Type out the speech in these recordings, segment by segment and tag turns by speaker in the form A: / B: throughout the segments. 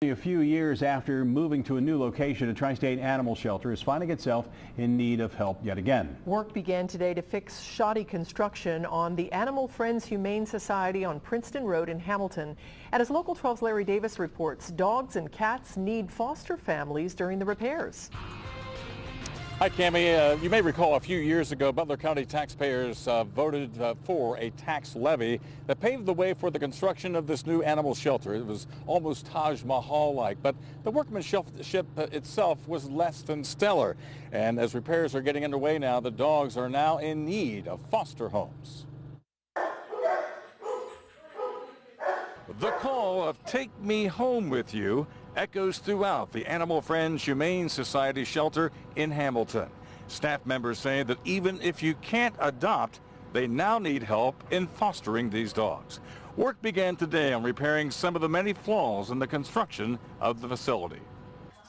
A: A few years after moving to a new location, a tri-state animal shelter is finding itself in need of help yet again.
B: Work began today to fix shoddy construction on the Animal Friends Humane Society on Princeton Road in Hamilton. And as Local 12's Larry Davis reports, dogs and cats need foster families during the repairs.
C: Hi, Cammie. You may recall a few years ago, Butler County taxpayers voted for a tax levy that paved the way for the construction of this new animal shelter. It was almost Taj Mahal-like, but the workmanship itself was less than stellar. And as repairs are getting underway now, the dogs are now in need of foster homes. The call of "Take me home with you" echoes throughout the Animal Friends Humane Society shelter in Hamilton. Staff members say that even if you can't adopt, they now need help in fostering these dogs. Work began today on repairing some of the many flaws in the construction of the facility.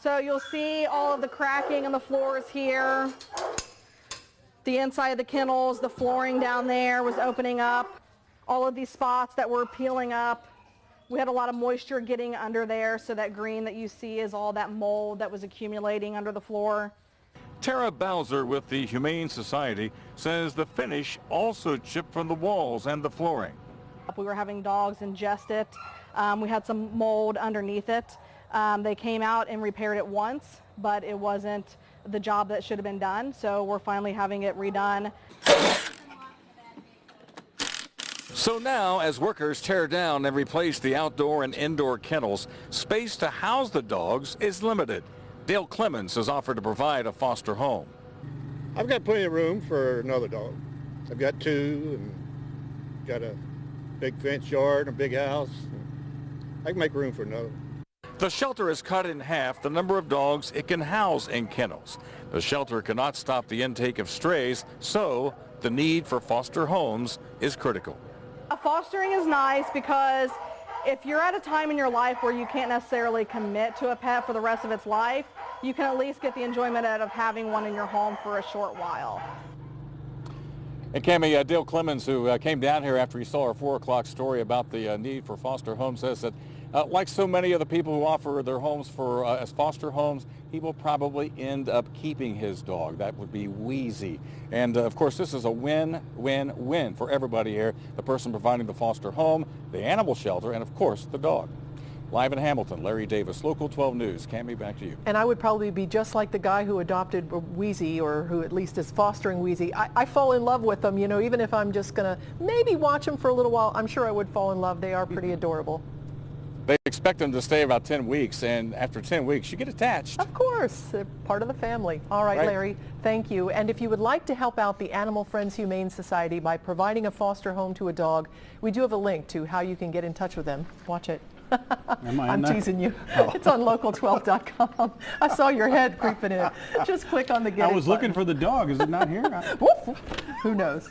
D: So you'll see all of the cracking in the floors here. The inside of the kennels, the flooring down there was opening up. All of these spots that were peeling up. We had a lot of moisture getting under there, so that green that you see is all that mold that was accumulating under the floor.
C: Tara Bowser with the Humane Society says the finish also chipped from the walls and the flooring.
D: We were having dogs ingest it. We had some mold underneath it. They came out and repaired it once, but it wasn't the job that should have been done, so we're finally having it redone.
C: So now, as workers tear down and replace the outdoor and indoor kennels, space to house the dogs is limited. Dale Clemens has offered to provide a foster home.
E: I've got plenty of room for another dog. I've got two and got a big fenced yard and a big house. I can make room for another.
C: The shelter has cut in half the number of dogs it can house in kennels. The shelter cannot stop the intake of strays, so the need for foster homes is critical.
D: Fostering is nice because if you're at a time in your life where you can't necessarily commit to a pet for the rest of its life, you can at least get the enjoyment out of having one in your home for a short while.
C: And Cammie, Dale Clemens, who came down here after he saw our 4 o'clock story about the need for foster homes, says that like so many of the people who offer their homes for as foster homes, he will probably end up keeping his dog. That would be Wheezy. And of course, this is a win-win-win for everybody here. The person providing the foster home, the animal shelter, and of course, the dog. Live in Hamilton, Larry Davis, Local 12 News. Cammie, back to you.
B: And I would probably be just like the guy who adopted Wheezy, or who at least is fostering Wheezy. I fall in love with them, you know, even if I'm just going to maybe watch them for a little while. I'm sure I would fall in love. They are pretty adorable.
C: They expect them to stay about 10 weeks, and after 10 weeks, you get attached.
B: Of course, they're part of the family. All right, Larry, thank you. And if you would like to help out the Animal Friends Humane Society by providing a foster home to a dog, we do have a link to how you can get in touch with them. Watch it. I'm teasing you. Oh. It's on local12.com. I saw your head creeping in. Just click on the get it
A: I was
B: button.
A: looking for the dog. Is it not here?
B: Who knows?